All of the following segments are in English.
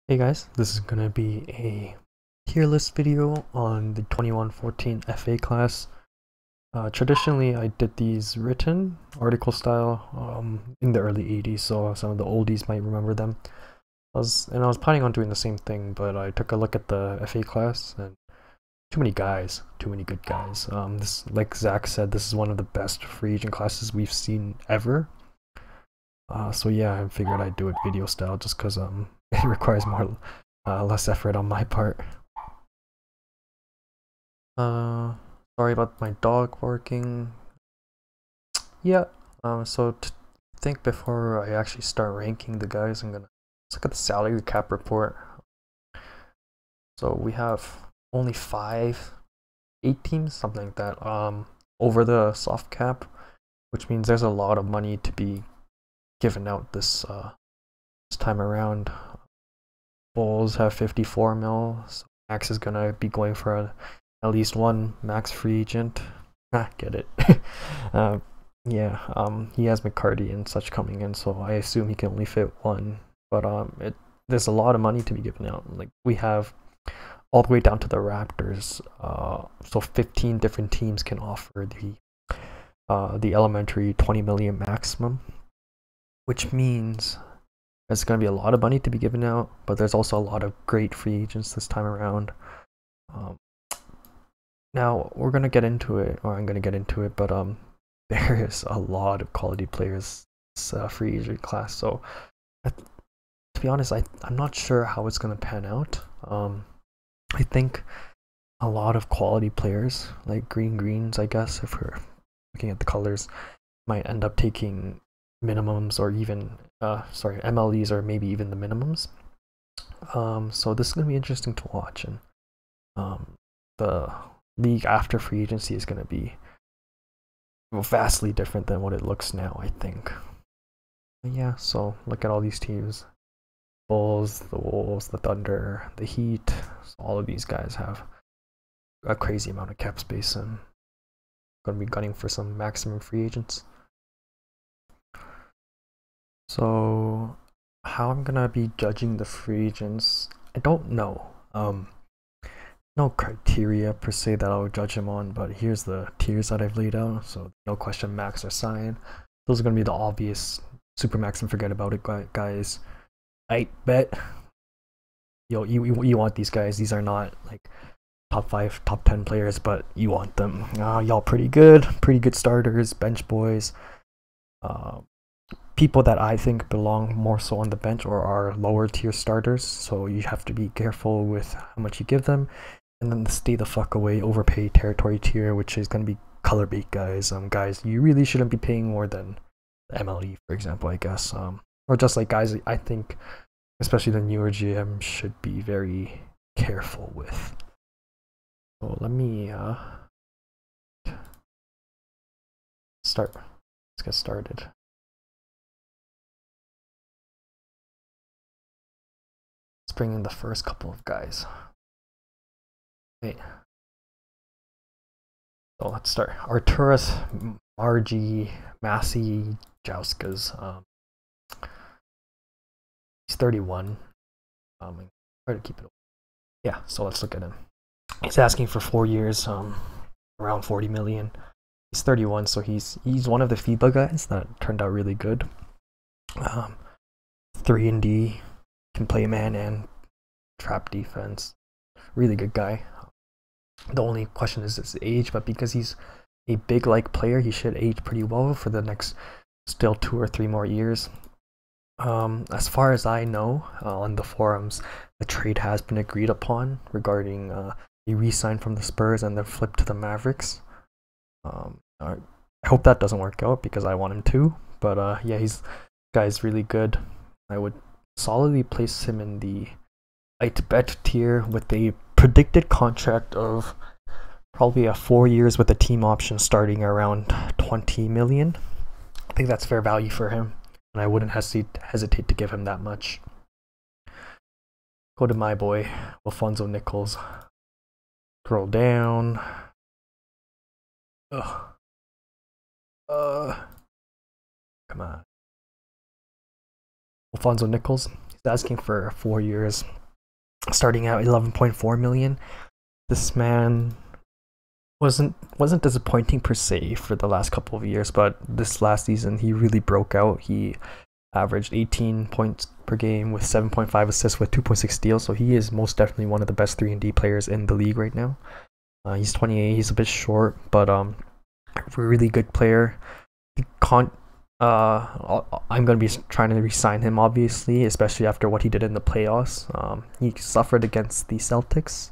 Hey guys, this is gonna be a tier list video on the 21-14 FA class. Traditionally, I did these written article style in the early 80s, so some of the oldies might remember them. I was planning on doing the same thing, but I took a look at the FA class and too many guys, too many good guys. This, like Zach said, this is one of the best free agent classes we've seen ever. So yeah, I figured I'd do it video style just because it requires less effort on my part. Sorry about my dog barking. Yeah. So to think before I actually start ranking the guys, let's look at the salary cap report. So we have only 8 teams, something like that, over the soft cap, which means there's a lot of money to be given out this time around. Bulls have 54 mil, so Max is gonna be going for at least one max free agent. Get it? Yeah, he has McCarty and such coming in, so I assume he can only fit one. But there's a lot of money to be given out. Like we have all the way down to the Raptors. So 15 different teams can offer the elementary 20 million maximum, which means there's going to be a lot of money to be given out, but there's also a lot of great free agents this time around. Now we're going to get into it, or I'm going to get into it, but there is a lot of quality players this free agent class. So to be honest, I'm not sure how it's going to pan out. I think a lot of quality players, like greens, I guess, if we're looking at the colors, might end up taking minimums or even MLEs or maybe even the minimums. So this is going to be interesting to watch, and the league after free agency is going to be vastly different than what it looks now, I think. But yeah, so look at all these teams: Bulls, the Wolves, the Thunder, the Heat. So all of these guys have a crazy amount of cap space and going to be gunning for some maximum free agents. So how I'm gonna be judging the free agents, I don't know. No criteria per se that I'll judge them on, but here's the tiers that I've laid out. So no question, max or sign. Those are gonna be the obvious super max and forget about it guys. I bet you want these guys. These are not like top 5, top 10 players, but you want them. Y'all pretty good starters, bench boys. People that I think belong more so on the bench or are lower tier starters, so you have to be careful with how much you give them. And then the stay the fuck away overpay territory tier, which is going to be color bait guys. Guys you really shouldn't be paying more than the MLE, for example, I guess. Or just like guys I think, especially the newer GM, should be very careful with. So let me start. Let's get started. Let's bring in the first couple of guys. Wait. So let's start. Arturas RG Massey Jouskas. He's 31. Try to keep it. Yeah, so let's look at him. He's asking for 4 years, around 40 million. He's 31, so he's one of the FIBA guys that turned out really good. 3-and-D, can play man and trap defense. Really good guy. The only question is his age, but because he's a big like player, he should age pretty well for the next still 2 or 3 more years. As far as I know, on the forums, the trade has been agreed upon regarding a re-sign from the Spurs and then flip to the Mavericks. I hope that doesn't work out because I want him to. But yeah, guy's really good. I would solidly place him in the I'd bet tier with a predicted contract of probably 4 years with a team option starting around 20 million. I think that's fair value for him, and I wouldn't hesitate to give him that much. Go to my boy, Alfonso Nichols. Scroll down. Ugh. Come on. Alfonso Nichols, He's asking for 4 years, starting out 11.4 million. This man wasn't disappointing per se for the last couple of years, but this last season he really broke out. He averaged 18 points per game with 7.5 assists with 2.6 steals. So he is most definitely one of the best 3-and-D players in the league right now. He's 28. He's a bit short, but a really good player. I'm gonna be trying to re-sign him, obviously, especially after what he did in the playoffs. He suffered against the Celtics,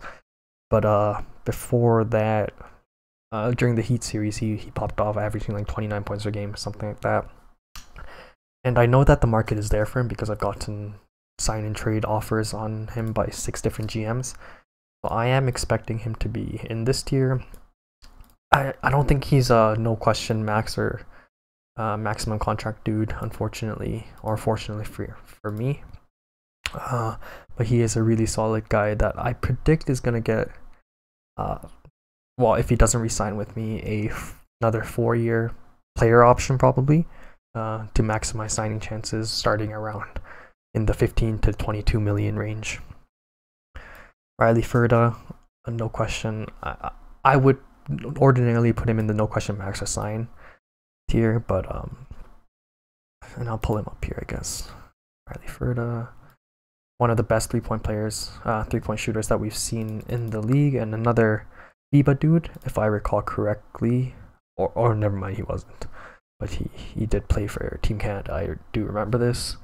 but before that, during the Heat series, he popped off, averaging like 29 points per game, something like that. And I know that the market is there for him because I've gotten sign and trade offers on him by 6 different GMs. So I am expecting him to be in this tier. I don't think he's a no question max or maximum contract dude, unfortunately, or fortunately for me. But he is a really solid guy that I predict is gonna get well, if he doesn't resign with me, another 4-year player option probably, to maximize signing chances, starting around in the 15 to 22 million range. Riley Ferda, no question. I would ordinarily put him in the no question max or sign tier, but and I'll pull him up here, I guess. Riley Ferda, one of the best 3-point players, 3-point shooters that we've seen in the league, and another FIBA dude, if I recall correctly, or never mind, he wasn't, but he did play for Team Canada. I do remember this.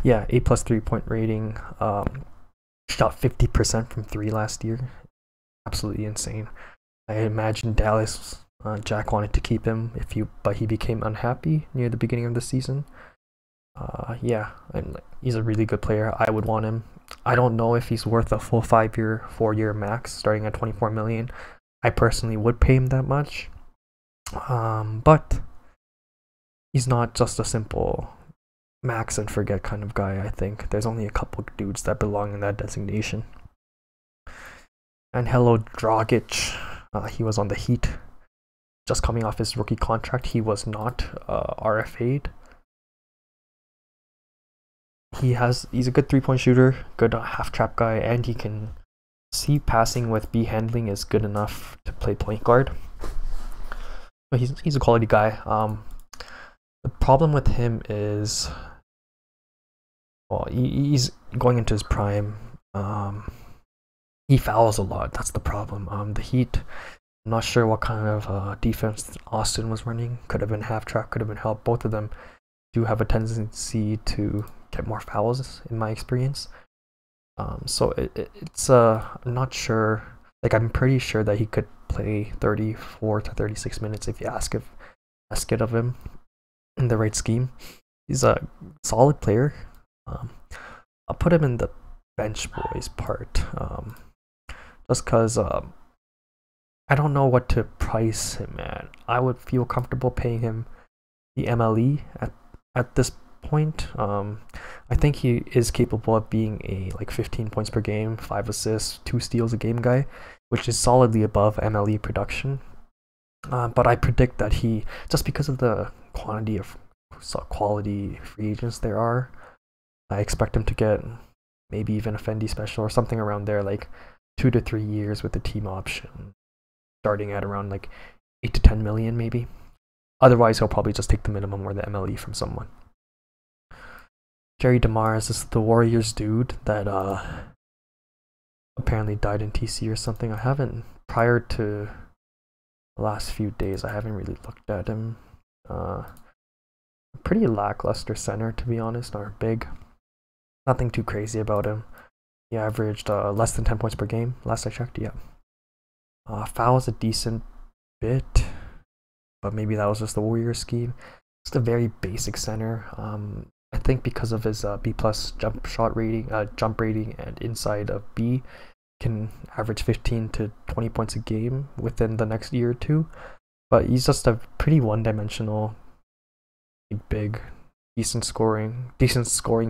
Yeah, A+ 3-point rating. Shot 50% from 3 last year. Absolutely insane. I imagine Dallas, Jack wanted to keep him but he became unhappy near the beginning of the season. Yeah, and he's a really good player. I would want him. I don't know if he's worth a full 4-year max starting at 24 million. I personally would pay him that much. But he's not just a simple max and forget kind of guy. I think there's only a couple dudes that belong in that designation. And hello, Dragic. He was on the Heat, just coming off his rookie contract. He was not RFA'd. He's a good 3-point shooter, good half trap guy, and he can see passing with B handling is good enough to play point guard. But he's a quality guy. The problem with him is, well, he's going into his prime. He fouls a lot. That's the problem. The Heat, I'm not sure what kind of defense Austin was running. Could have been half track, could have been help. Both of them do have a tendency to get more fouls, in my experience. So it's I'm not sure. Like, I'm pretty sure that he could play 34 to 36 minutes if you ask it of him in the right scheme. He's a solid player. I'll put him in the bench boys part, just because I don't know what to price him at. I would feel comfortable paying him the MLE at this point. I think he is capable of being a 15 points per game, 5 assists, 2 steals a game guy, which is solidly above MLE production. But I predict that he, just because of the quantity of quality free agents there are, I expect him to get maybe even a Fendi special or something around there, like 2 to 3 years with the team option, starting at around 8 to 10 million maybe. Otherwise, he'll probably just take the minimum or the MLE from someone. Jerry DeMar is the Warriors dude that apparently died in TC or something. I haven't, prior to the last few days, I haven't really looked at him. Pretty lackluster center, to be honest, or big. Nothing too crazy about him. He averaged less than 10 points per game last I checked. Yeah. Fouls a decent bit, but maybe that was just the Warriors scheme. Just a very basic center. I think because of his B+ jump rating and inside of B, can average 15 to 20 points a game within the next year or two. But he's just a pretty one-dimensional, big, decent scoring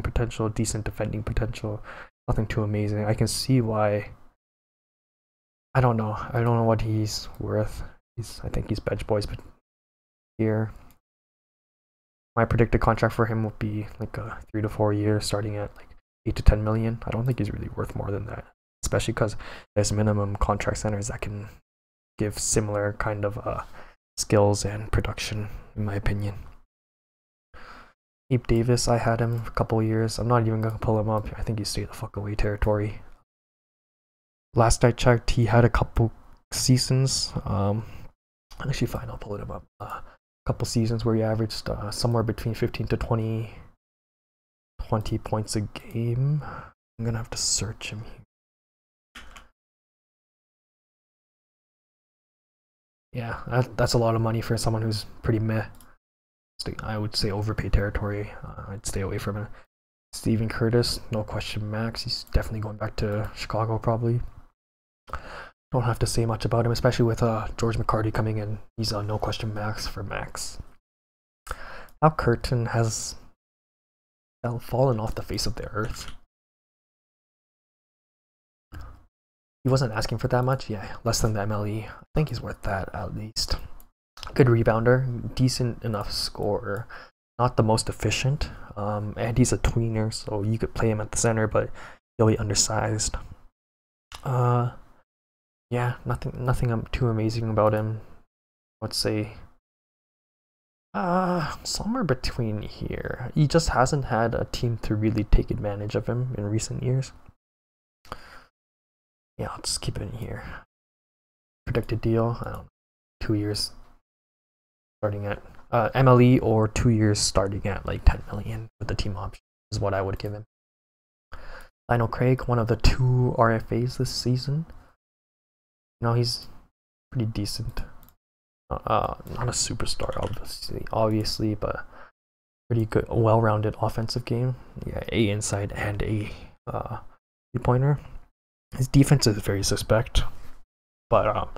potential, decent defending potential. Nothing too amazing. I can see why. I don't know what he's worth. I think he's bench boys, but here, my predicted contract for him would be 3 to 4 years, starting at 8 to 10 million. I don't think he's really worth more than that, especially because there's minimum contract centers that can give similar kind of skills and production, in my opinion. Abe Davis, I had him for a couple of years. I'm not even gonna pull him up. I think he stayed the fuck away territory. Last I checked, he had a couple seasons. Actually, fine, I'll pull it up. Couple seasons where he averaged somewhere between 15 to 20 points a game. I'm gonna have to search him here. Yeah, that's a lot of money for someone who's pretty meh. I would say overpay territory. I'd stay away from it. Steven Curtis, no question max. He's definitely going back to Chicago probably. Don't have to say much about him, especially with George McCarty coming in. He's a no question max for max. Al Curtin has fallen off the face of the earth. He wasn't asking for that much. Yeah, less than the MLE. I think he's worth that at least. Good rebounder, decent enough scorer. Not the most efficient. And he's a tweener, so you could play him at the center, but he'll be undersized. Yeah, nothing too amazing about him. Let's say somewhere between here. He just hasn't had a team to really take advantage of him in recent years. Yeah, I'll just keep it in here. Predicted deal, I don't know, 2 years starting at MLE, or 2 years starting at like 10 million with the team option is what I would give him. Lionel Craig, one of the 2 RFAs this season. You know, he's pretty decent. Not a superstar, obviously, but pretty good, well-rounded offensive game. Yeah, a inside and a three-pointer. His defense is very suspect, but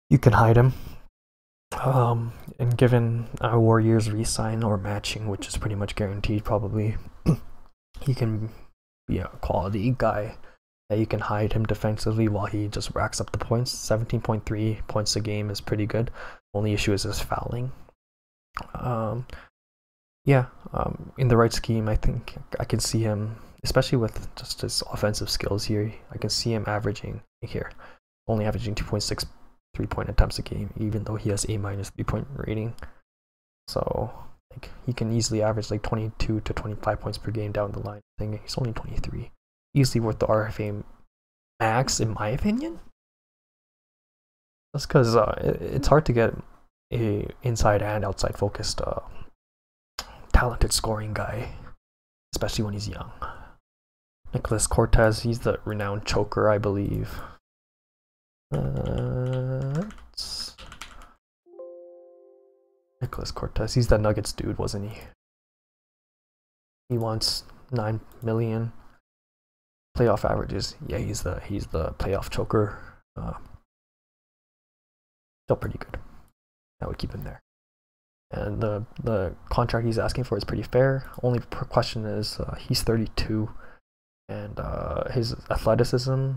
you can hide him. And given our Warriors re-sign or matching, which is pretty much guaranteed probably, he can be a quality guy that you can hide him defensively while he just racks up the points. 17.3 points a game is pretty good. Only issue is his fouling. In the right scheme, I think I can see him, especially with just his offensive skills here, I can see him averaging here, only averaging 2.6 3-point attempts a game, even though he has A- 3-point rating. So like he can easily average like 22 to 25 points per game down the line. I think he's only 23. Easily worth the RFA max, in my opinion. That's because it's hard to get a inside and outside focused talented scoring guy, especially when he's young. Nicholas Cortez, he's the renowned choker, I believe. Nicholas Cortez, he's the Nuggets dude, wasn't he? He wants 9 million. Playoff averages, yeah, he's the playoff choker. Still pretty good. I would keep him there. And the contract he's asking for is pretty fair. Only question is he's 32, and his athleticism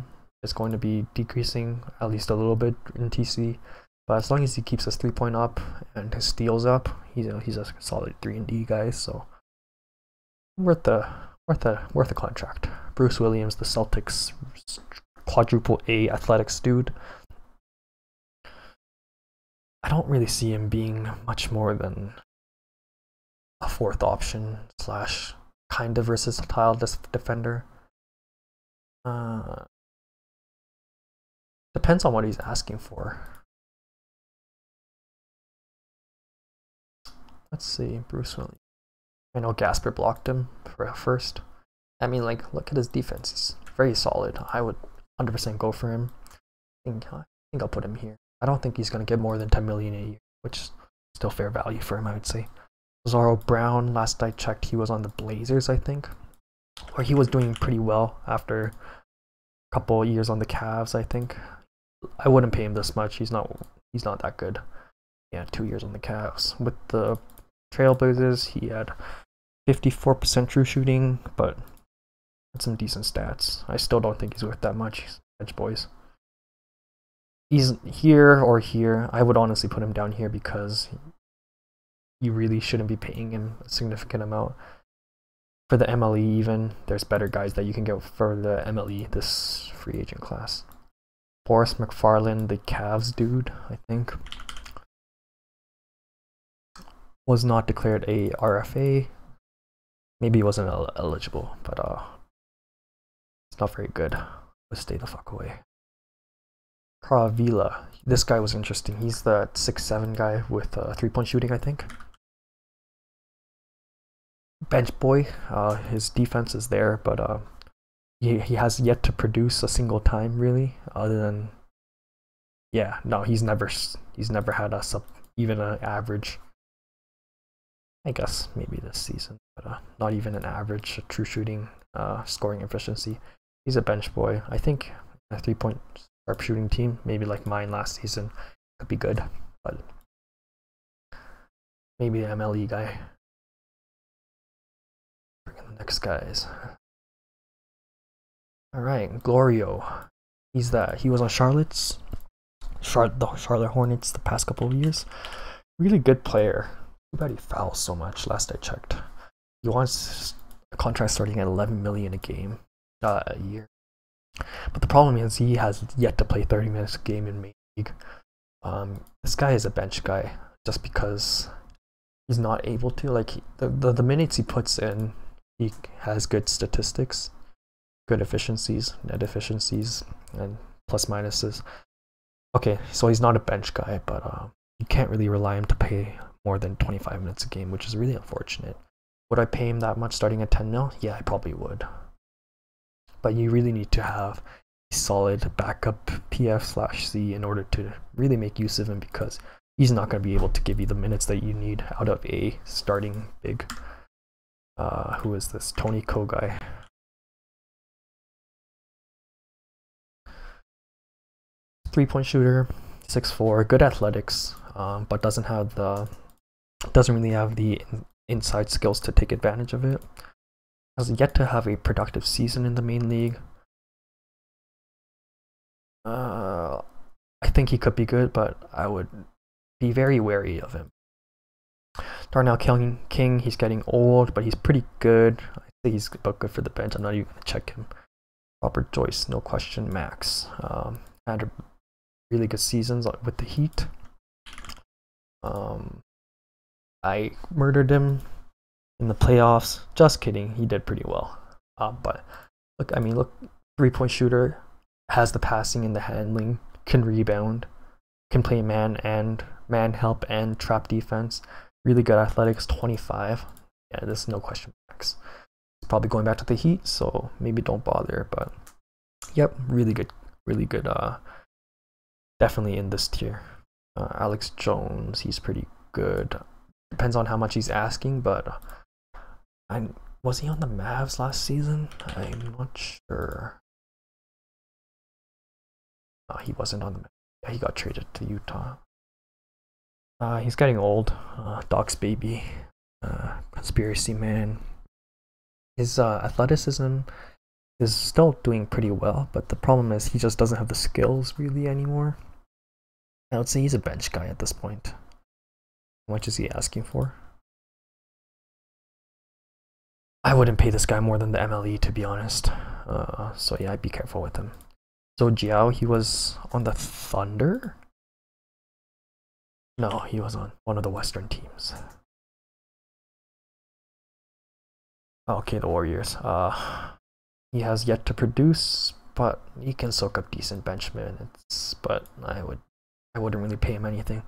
is going to be decreasing at least a little bit in TC. But as long as he keeps his 3-point up and his steals up, he's a solid 3-and-D guy. So worth the contract. Bruce Williams, the Celtics quadruple A athletics dude. I don't really see him being much more than a 4th option / kind of versatile defender. Depends on what he's asking for. Let's see, Bruce Williams. I know Gasper blocked him for a first. I mean, like, look at his defense. He's very solid. I would 100% go for him. I think I'll put him here. I don't think he's going to get more than 10 million a year, which is still fair value for him, I would say. Zaro Brown, last I checked, he was on the Blazers, I think. Or he was doing pretty well after a couple years on the Cavs, I think. I wouldn't pay him this much. He's not that good. Yeah, 2 years on the Cavs. With the Trailblazers, he had 54% true shooting, but had some decent stats. I still don't think he's worth that much. Edge boys. He's here or here. I would honestly put him down here because you really shouldn't be paying him a significant amount. For the MLE even, there's better guys that you can get for the MLE, this free agent class. Boris McFarland, the Cavs dude, I think, was not declared a RFA. Maybe he wasn't eligible, but it's not very good. Let's stay the fuck away. Kravila, this guy was interesting. He's the 6'7" guy with 3-point shooting, I think. Bench boy, his defense is there, but he has yet to produce a single time really, other than, yeah, no, he's never had even an average. I guess maybe this season, but not even an average true shooting, scoring efficiency. He's a bench boy. I think a 3-point sharp shooting team, maybe like mine last season, could be good, but maybe the MLE guy. Bring in the next guys. All right, Glorio. He was on the Charlotte Hornets the past couple of years. Really good player. Too bad he fouls so much. Last I checked, he wants a contract starting at 11 million a year. But the problem is he has yet to play 30 minutes a game in main league. This guy is a bench guy just because he's not able to. Like the minutes he puts in, he has good statistics, good efficiencies, net efficiencies, and plus minuses. Okay, so he's not a bench guy, but you can't really rely on him to play more than 25 minutes a game, which is really unfortunate. Would I pay him that much starting at 10 mil? Yeah, I probably would. But you really need to have a solid backup PF/C in order to really make use of him, because he's not going to be able to give you the minutes that you need out of a starting big. Who is this? Tony Ko guy. Three-point shooter, 6'4", good athletics, but doesn't really have the inside skills to take advantage of it. Has yet to have a productive season in the main league. I think he could be good, but I would be very wary of him. Darnell King, he's getting old, but he's pretty good. I think he's about good for the bench. I'm not even going to check him. Robert Joyce, no question, max. Had a really good seasons with the Heat. I murdered him in the playoffs. Just kidding, he did pretty well. But look, 3-point shooter, has the passing and the handling, can rebound, can play man help and trap defense. Really good athletics, 25. Yeah, this is no question max. He's probably going back to the Heat, so maybe don't bother. But yep, really good. Definitely in this tier. Alex Jones, he's pretty good. Depends on how much he's asking, but was he on the Mavs last season? I'm not sure. He wasn't on the Mavs. Yeah, he got traded to Utah. He's getting old. Doc's baby. Conspiracy man. His athleticism is still doing pretty well, but the problem is he just doesn't have the skills really anymore. I would say he's a bench guy at this point. How much is he asking for? I wouldn't pay this guy more than the MLE, to be honest. So yeah, I'd be careful with him. So Jiao, he was on the Thunder? No, he was on one of the Western teams. Okay, the Warriors. He has yet to produce, but he can soak up decent bench minutes. But I wouldn't really pay him anything.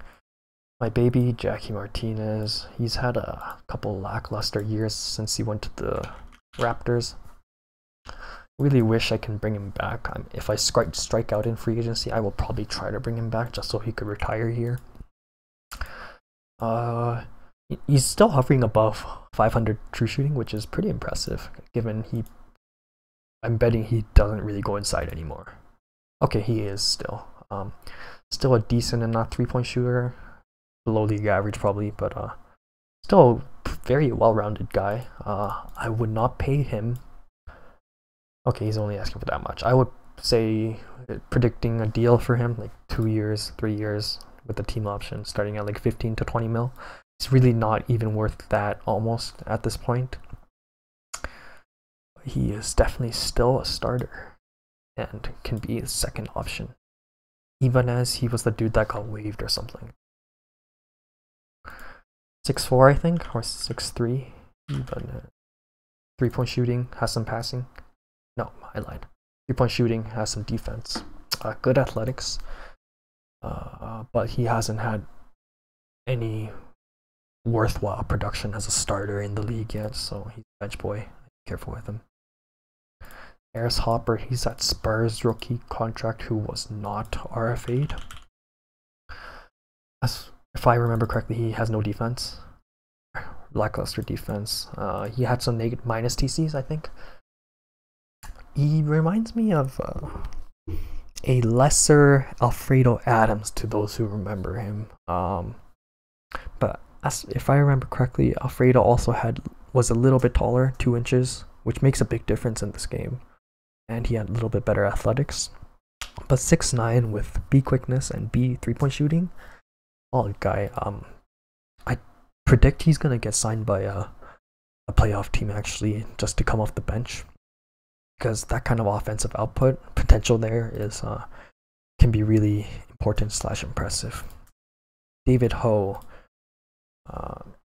My baby, Jackie Martinez, he's had a couple lackluster years since he went to the Raptors. Really wish I can bring him back. If I strike out in free agency, I will probably try to bring him back just so he could retire here. He's still hovering above 500 true shooting, which is pretty impressive, given I'm betting he doesn't really go inside anymore. Okay, he is still. Still a decent enough 3-point shooter. Below league average probably, but still a very well-rounded guy. I would not pay him. Okay, he's only asking for that much. I would say predicting a deal for him, like 2 years, 3 years with the team option, starting at like 15 to 20 mil. It's really not even worth that almost at this point. he is definitely still a starter and can be a second option, even as he was the dude that got waived or something. 6'4", I think, or 6'3", even 3-point shooting, has some passing. No, I lied. 3-point shooting, has some defense. Good athletics, but he hasn't had any worthwhile production as a starter in the league yet, so he's a bench boy. Be careful with him. Harris Hopper, he's that Spurs rookie contract who was not RFA'd. If I remember correctly, he has no defense. Lackluster defense. He had some minus TCs, I think. He reminds me of a lesser Alfredo Adams to those who remember him. But if I remember correctly, Alfredo also was a little bit taller, 2 inches, which makes a big difference in this game. And he had a little bit better athletics. But 6'9" with B quickness and B 3-point shooting. Solid guy. I predict he's gonna get signed by a playoff team actually, just to come off the bench, because that kind of offensive output potential there is can be really important / impressive. David Ho,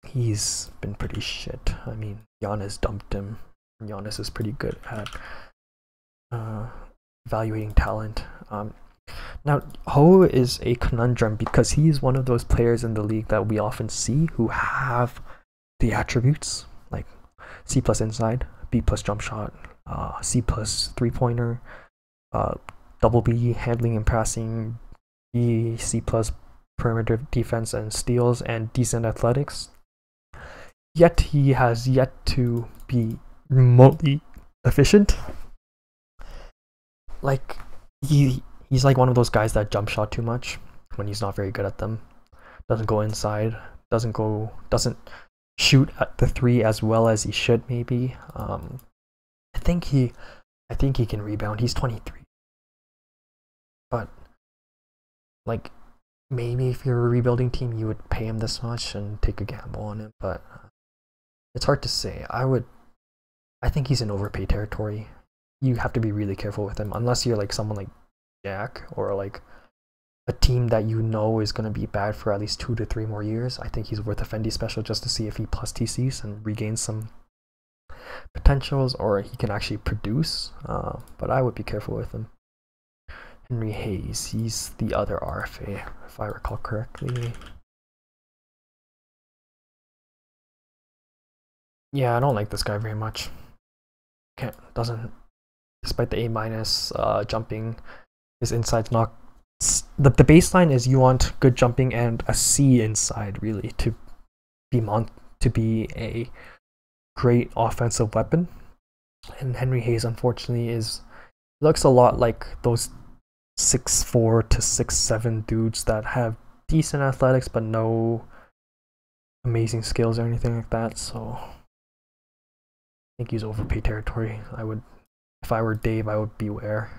he's been pretty shit. I mean, Giannis dumped him. Giannis is pretty good at evaluating talent. Now, Ho is a conundrum because he's one of those players in the league that we often see who have the attributes like C+ inside, B+ jump shot, C+ 3-pointer, double B handling and passing, B, C+ perimeter defense and steals, and decent athletics. Yet he has yet to be remotely efficient. Like, he's like one of those guys that jump shot too much when he's not very good at them. Doesn't go inside, doesn't shoot at the 3 as well as he should maybe. I think he can rebound. He's 23. But like, maybe if you're a rebuilding team, you would pay him this much and take a gamble on him, but it's hard to say. I think he's in overpay territory. You have to be really careful with him, unless you're like someone like Jack or like a team that you know is going to be bad for at least 2 to 3 more years. I think he's worth a Fendi special just to see if he plus TCs and regains some potentials, or he can actually produce. But I would be careful with him. Henry Hayes, he's the other RFA, if I recall correctly. Yeah, I don't like this guy very much. Despite the A- jumping, his inside's not. The baseline is you want good jumping and a C inside really to be a great offensive weapon. And Henry Hayes, unfortunately, looks a lot like those 6'4" to 6'7" dudes that have decent athletics but no amazing skills or anything like that. So I think he's overpay territory. If I were Dave, I would beware.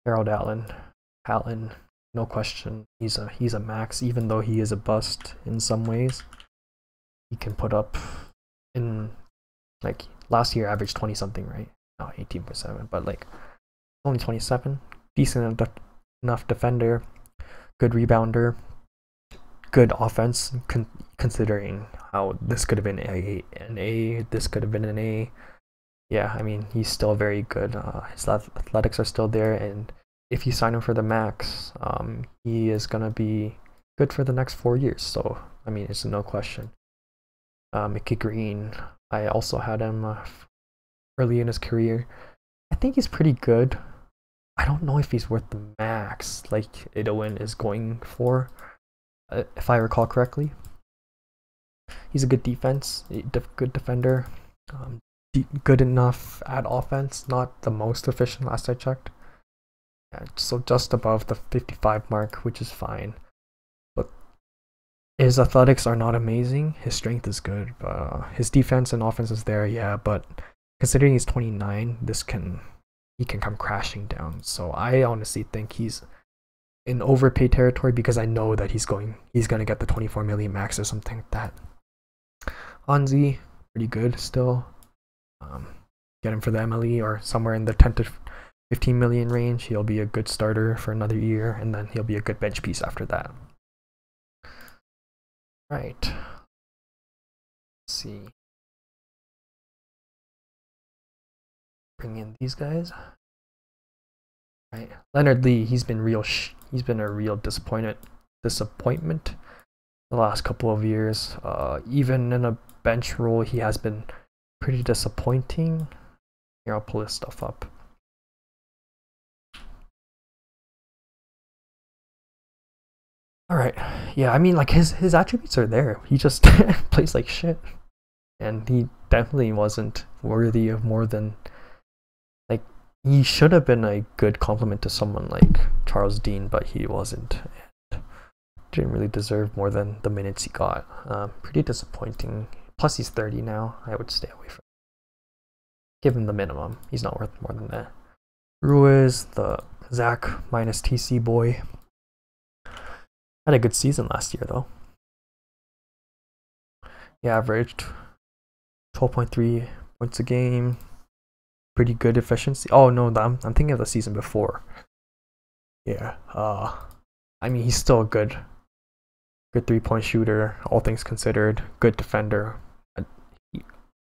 Harold Allen, no question. He's a max, even though he is a bust in some ways. He can put up in, like, last year averaged 20 something, right? No, 18.7, but like only 27. Decent enough defender, good rebounder, good offense, considering how this could have been an A, this could have been an A. Yeah, I mean, he's still very good. His athletics are still there, and if you sign him for the max, he is gonna be good for the next 4 years. So I mean, it's no question. Mickey Green, I also had him early in his career. I think he's pretty good. I don't know if he's worth the max like Idowin is going for, if I recall correctly. He's a good defense, good defender, good enough at offense, not the most efficient last I checked. Yeah, so just above the 55 mark, which is fine. But his athletics are not amazing. His strength is good. His defense and offense is there, yeah, but considering he's 29, he can come crashing down. So I honestly think he's in overpay territory because I know that he's gonna get the 24 million max or something like that. Hanzi, pretty good still. Get him for the MLE or somewhere in the 10 to 15 million range. He'll be a good starter for another year, and then he'll be a good bench piece after that. Right. Let's see. Bring in these guys. Right. Leonard Lee, he's been a real disappointment the last couple of years. Even in a bench role, he has been pretty disappointing. Here, I'll pull this stuff up. All right. Yeah, I mean, like his attributes are there. He just plays like shit, and he definitely wasn't worthy of more than, like, he should have been a good compliment to someone like Charles Dean, but he wasn't. And didn't really deserve more than the minutes he got. Pretty disappointing. Plus, he's 30 now. I would stay away from him. Give him the minimum. He's not worth more than that. Ruiz, the Zach minus TC boy. Had a good season last year, though. He averaged 12.3 points a game. Pretty good efficiency. Oh no, I'm thinking of the season before. Yeah. I mean, he's still a good 3-point shooter, all things considered. Good defender.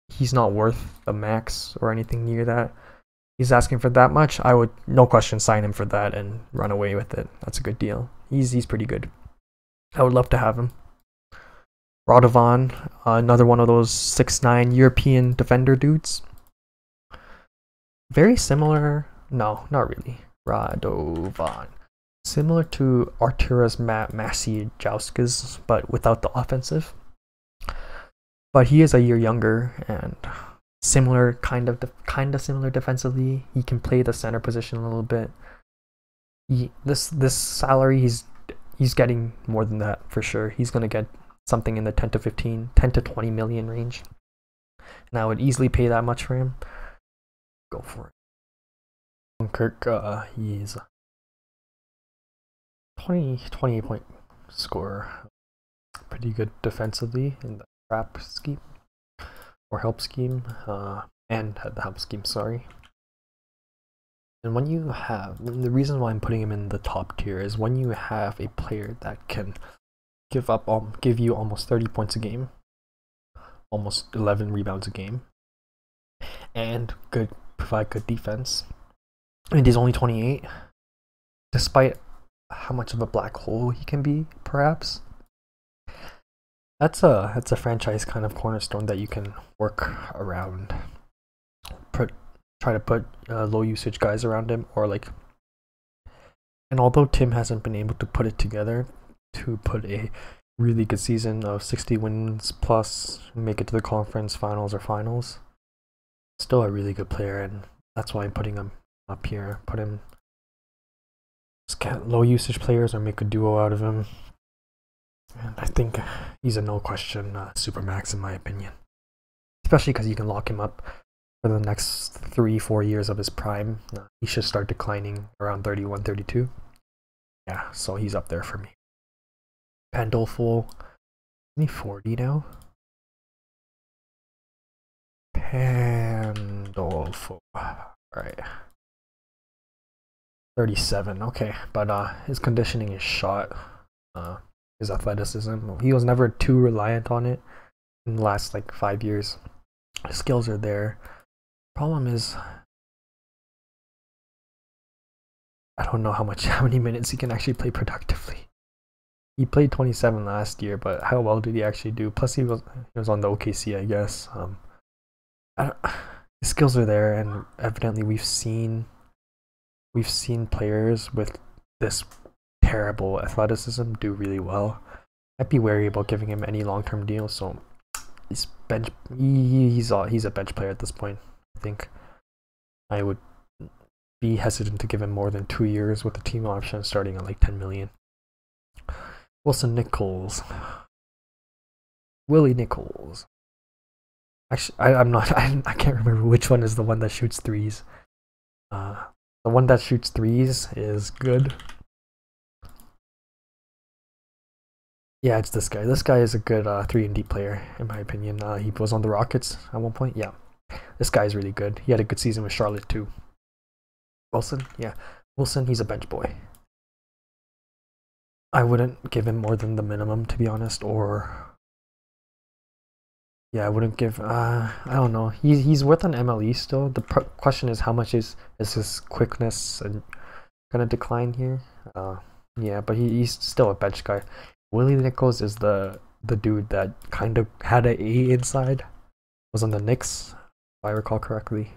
He's not worth the max or anything near that. He's asking for that much. I would, no question, sign him for that and run away with it. That's a good deal. He's pretty good. I would love to have him. Radovan, another one of those 6'9" European defender dudes. Very similar. No, not really. Radovan. Similar to Arturas Maciejowskis, but without the offensive. But he is a year younger and similar, kind of similar defensively. He can play the center position a little bit. This salary, he's getting more than that for sure. He's gonna get something in the 10 to 20 million range, and I would easily pay that much for him. Go for it. Kirk, he's 28 point scorer. Pretty good defensively in the trap scheme or help scheme, and the help scheme. Sorry. And when you have, the reason why I'm putting him in the top tier is when you have a player that can give you almost 30 points a game, almost 11 rebounds a game, and provide good defense. And he's only 28, despite how much of a black hole he can be, perhaps. That's a franchise kind of cornerstone that you can work around. Try to put low usage guys around him, or like. And although Tim hasn't been able to put it together to put a really good season of 60 wins plus, make it to the conference finals or finals, still a really good player, and that's why I'm putting him up here. Put him low usage players or make a duo out of him. And I think he's a no question supermax in my opinion, especially because you can lock him up for the next 3-4 years of his prime. He should start declining around 31, 32. Yeah, so he's up there for me. Pandolfo, is he 40 now? Pandolfo, alright. 37, okay, but his conditioning is shot. His athleticism, he was never too reliant on it in the last like 5 years. His skills are there. Problem is, I don't know how many minutes he can actually play productively. He played 27 last year, but how well did he actually do? Plus, he was on the OKC, I guess. His skills are there, and evidently we've seen players with this terrible athleticism do really well. I'd be wary about giving him any long-term deal. So he's a bench player at this point. I think I would be hesitant to give him more than 2 years with the team option starting at like 10 million. Wilson Nichols, Willie Nichols. Actually, I can't remember which one is the one that shoots threes. The one that shoots threes is good. Yeah, it's this guy. This guy is a good 3-and-D player, in my opinion. He was on the Rockets at one point. Yeah. This guy's really good. He had a good season with Charlotte too. Wilson, yeah, Wilson. He's a bench boy. I wouldn't give him more than the minimum, to be honest, or yeah, I wouldn't give. I don't know. He's with an MLE still. The question is how much is his quickness and gonna decline here? Yeah, but he's still a bench guy. Willie Nichols is the dude that kind of had an A inside. Was on the Knicks, if I recall correctly.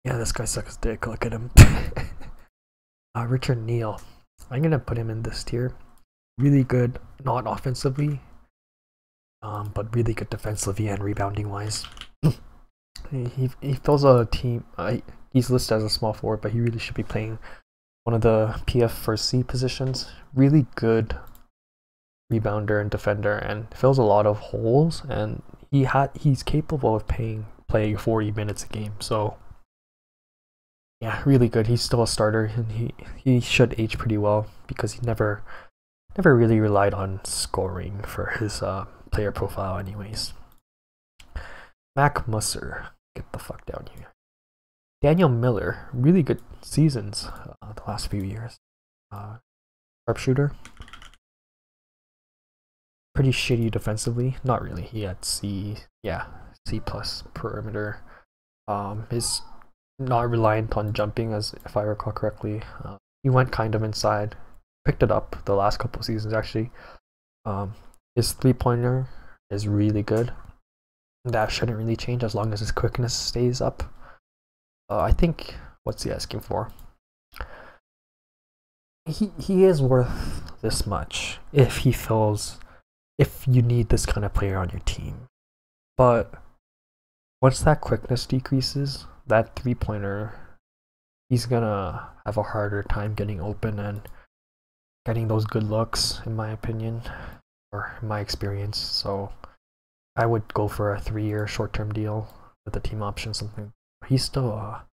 Yeah, this guy sucks dick. Look at him. Richard Neal. I'm gonna put him in this tier. Really good, not offensively, but really good defensively and rebounding wise. he fills a team. He's listed as a small forward, but he really should be playing one of the PF first C positions. Really good rebounder and defender, and fills a lot of holes. And he's capable of playing 40 minutes a game. So yeah, really good. He's still a starter, and he should age pretty well because he never really relied on scoring for his player profile anyways. Mac Musser, get the fuck down here. Daniel Miller, really good seasons the last few years. Sharpshooter. Pretty shitty defensively. Not really. He had C plus perimeter. Is not reliant on jumping, as if I recall correctly. He went kind of inside. Picked it up the last couple seasons actually. His 3-pointer is really good. That shouldn't really change as long as his quickness stays up. I think, what's he asking for? He is worth this much if you need this kind of player on your team. But once that quickness decreases, that 3-pointer, he's gonna have a harder time getting open and getting those good looks, in my opinion, or in my experience. So I would go for a 3-year short-term deal with a team option, something. He's still a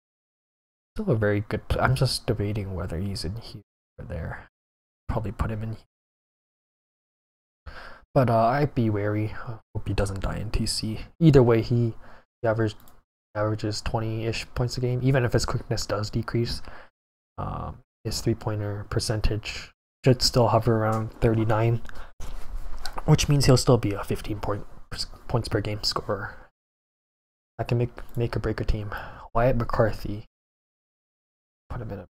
very good player. I'm just debating whether he's in here or there. Probably put him in here. But I'd be wary. Hope he doesn't die in TC. Either way, he averages 20-ish points a game. Even if his quickness does decrease, his 3-pointer percentage should still hover around 39, which means he'll still be a 15 points per game scorer. I can make or break a team. Wyatt McCarthy. Put him.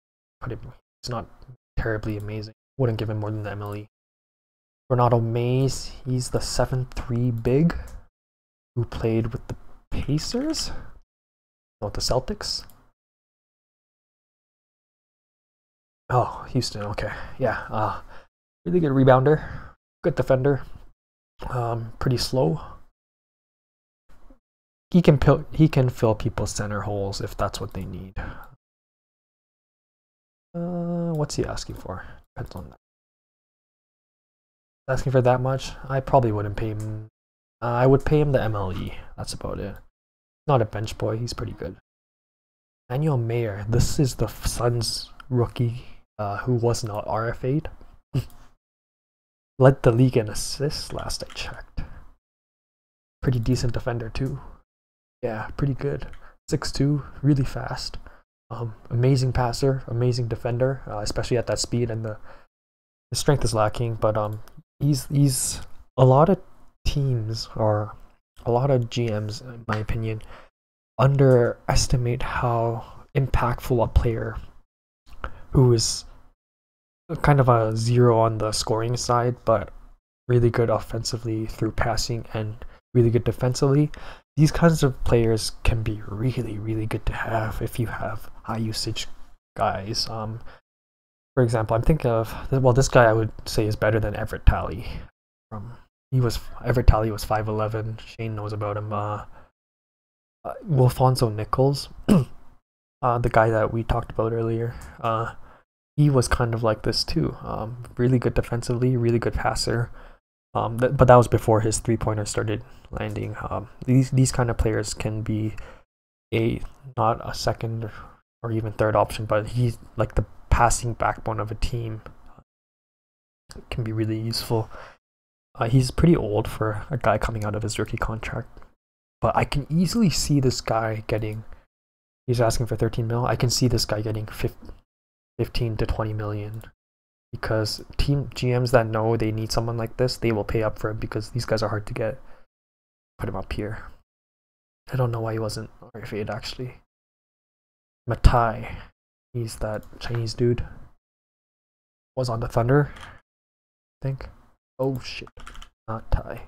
It's not terribly amazing. Wouldn't give him more than the MLE. Ronaldo Mays. He's the 7'3" big who played with the Pacers. No, the Celtics. Oh, Houston. Okay, yeah. Really good rebounder, good defender. Pretty slow. He can fill people's center holes if that's what they need. What's he asking for? Depends on that. Asking for that much? I probably wouldn't pay him. I would pay him the MLE. That's about it. Not a bench boy. He's pretty good. Manuel Mayer. This is the Suns rookie who was not RFA'd. Led the league in assists last I checked. Pretty decent defender too. Yeah, pretty good. 6'2", really fast. Amazing passer, amazing defender, especially at that speed, and the strength is lacking. But he's a lot of teams, or a lot of GMs, in my opinion, underestimate how impactful a player who is kind of a 0 on the scoring side, but really good offensively through passing and really good defensively. These kinds of players can be really, really good to have if you have high usage guys. For example, I'm thinking of, well, this guy I would say is better than Everett Talley. Everett Talley was 5'11". Shane knows about him. Wilfonso Nichols, the guy that we talked about earlier, he was kind of like this too. Really good defensively, really good passer. But that was before his 3-pointer started landing. These kind of players can be not a second or even third option, but he's like the passing backbone of a team. It can be really useful. He's pretty old for a guy coming out of his rookie contract, but I can easily see this guy getting. He's asking for 13 mil. I can see this guy getting 15 to 20 million because team GMs that know they need someone like this, they will pay up for it because these guys are hard to get. Put him up here. I don't know why he wasn't RFA'd actually. Matai, he's that Chinese dude. Was on the Thunder, I think. Oh shit, not Ty.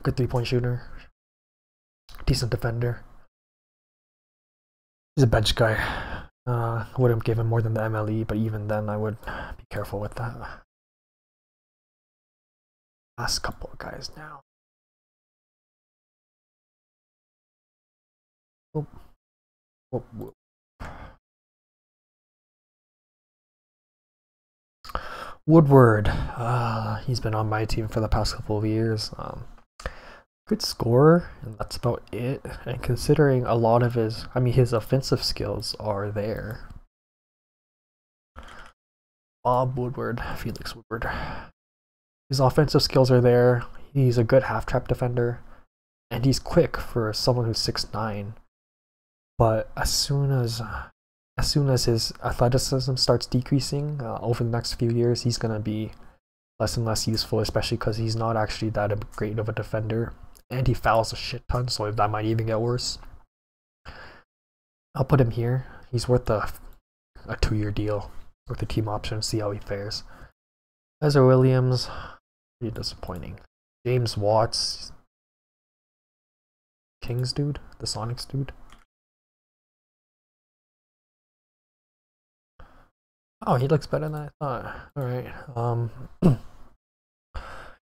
Good 3-point shooter. Decent defender. He's a bench guy. Wouldn't give him more than the MLE, but even then I would be careful with that. Last couple of guys now. Whoop. Whoop, whoop. Woodward, he's been on my team for the past couple of years. Good scorer, and that's about it. And considering a lot of his offensive skills are there. Bob Woodward, Felix Woodward. His offensive skills are there. He's a good half-trap defender, and he's quick for someone who's 6'9". But as soon as his athleticism starts decreasing over the next few years, he's going to be less and less useful, especially because he's not actually that great of a defender. And he fouls a shit ton, so that might even get worse. I'll put him here. He's worth a 2-year deal with the team option, see how he fares. Ezra Williams, pretty disappointing. James Watts, Kings dude, the Sonics dude. Oh, he looks better than I thought. Alright.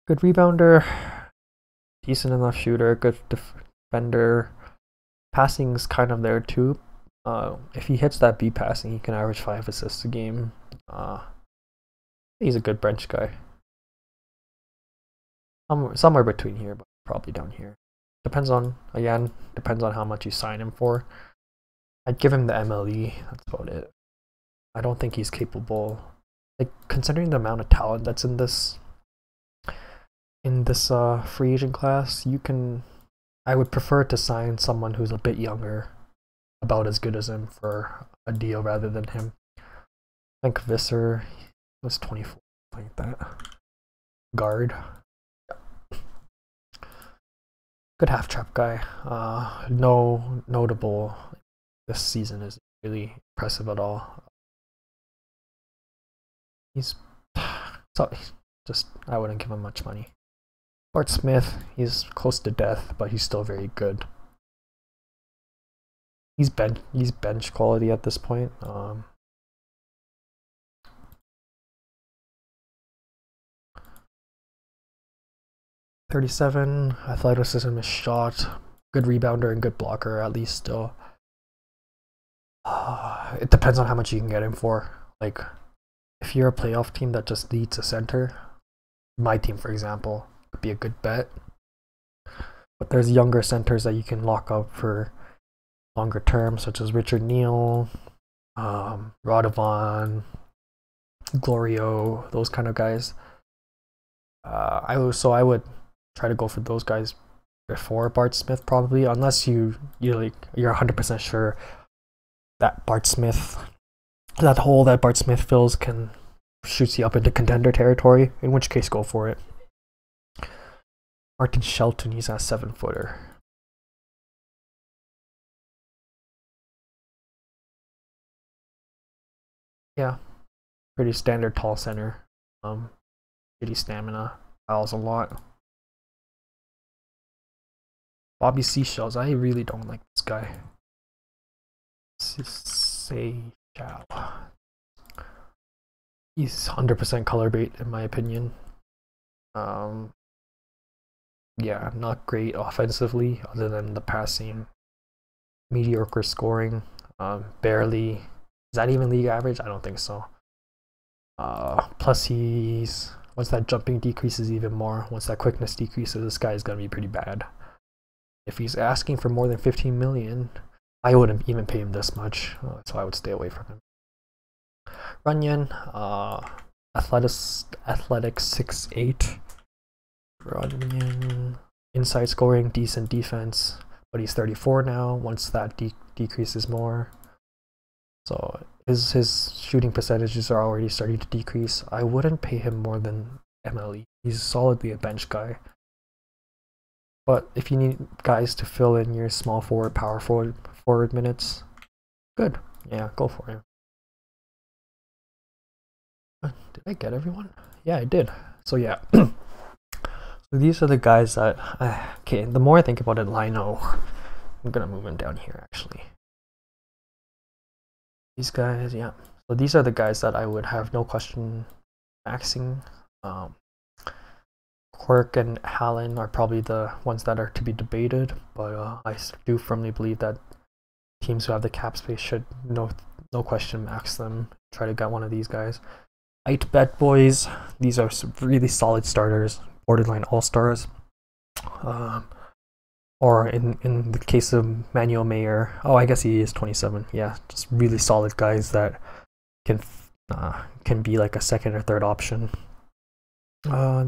Good rebounder. Decent enough shooter. Good defender. Passing's kind of there too. If he hits that B passing, he can average 5 assists a game. He's a good bench guy. Somewhere between here, but probably down here. Depends on how much you sign him for. I'd give him the MLE. That's about it. I don't think he's capable. Like, considering the amount of talent that's in this free agent class, I would prefer to sign someone who's a bit younger, about as good as him, for a deal rather than him. I think Visser was 24, like that. Guard. Good half trap guy. No notable this season isn't really impressive at all. I wouldn't give him much money. Bart Smith, he's close to death, but he's still very good. He's bench quality at this point. 37, athleticism is shot. Good rebounder and good blocker, at least still. It depends on how much you can get him for. Like, if you're a playoff team that just needs a center, my team, for example, would be a good bet. But there's younger centers that you can lock up for longer term, such as Richard Neal, Radovan, Glorio, those kind of guys. I would try to go for those guys before Bart Smith, probably, unless you're 100% sure that that hole that Bart Smith fills shoots you up into contender territory, in which case go for it. Martin Shelton, he's a 7-footer. Yeah, pretty standard tall center. Pretty stamina, fouls a lot. Bobby Seashells, I really don't like this guy. Seashell. He's 100% color bait in my opinion. Yeah, not great offensively other than the passing. Mediocre scoring. Barely. Is that even league average? I don't think so. Plus once that jumping decreases even more, once that quickness decreases, this guy is going to be pretty bad. If he's asking for more than 15 million, I wouldn't even pay him this much, so I would stay away from him. Runyon, athletic 6'8", Rodman, inside scoring, decent defense, but he's 34 now. Once that decreases more, so his shooting percentages are already starting to decrease. I wouldn't pay him more than MLE. He's solidly a bench guy. But if you need guys to fill in your small forward, power forward minutes, good. Yeah, go for him. Did I get everyone? Yeah, I did. So yeah. So these are the guys that, okay, the more I think about it, Lino, I'm gonna move him down here actually. These guys, yeah. So these are the guys that I would have no question maxing. Quirk and Hallen are probably the ones that are to be debated, but I do firmly believe that teams who have the cap space should no question max them. Try to get one of these guys. I'd bet boys, these are some really solid starters, borderline all-stars. Or in the case of Manuel Mayer, oh, I guess he is 27. Yeah, just really solid guys that can be like a second or third option.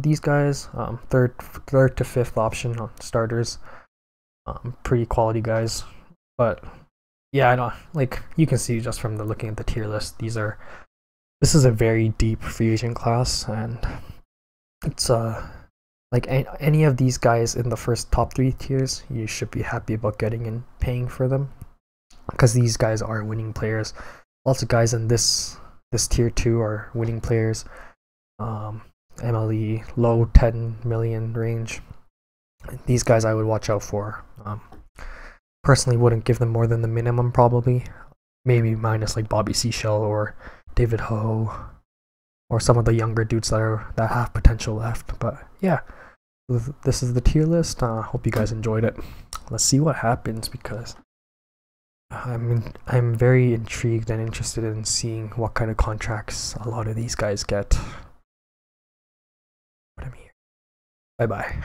These guys, third to fifth option on starters, pretty quality guys. But yeah, I don't, like, you can see just from looking at the tier list, this is a very deep free agent class, and it's like any of these guys in the first top 3 tiers, you should be happy about getting and paying for them, because these guys are winning players. Lots of guys in this tier 2 are winning players. MLE low 10 million range. These guys I would watch out for. Personally wouldn't give them more than the minimum, probably, maybe minus like Bobby Seashell or David Ho or some of the younger dudes that have potential left. But yeah, this is the tier list. Hope you guys enjoyed it. Let's see what happens, because I'm very intrigued and interested in seeing what kind of contracts a lot of these guys get. But I'm here. Bye bye.